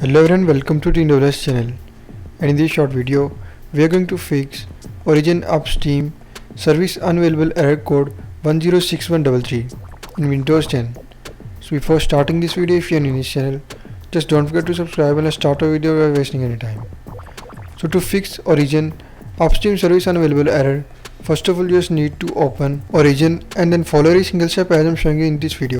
Hello everyone, welcome to the UNAVAILABLE channel, and in this short video we are going to fix origin upstream service unavailable error code 106133 in Windows 10. So before starting this video, if you are new in this channel, just don't forget to subscribe and let's start our video without wasting any time. So to fix origin upstream service unavailable error, first of all you just need to open origin and then follow every single step as I am showing you in this video.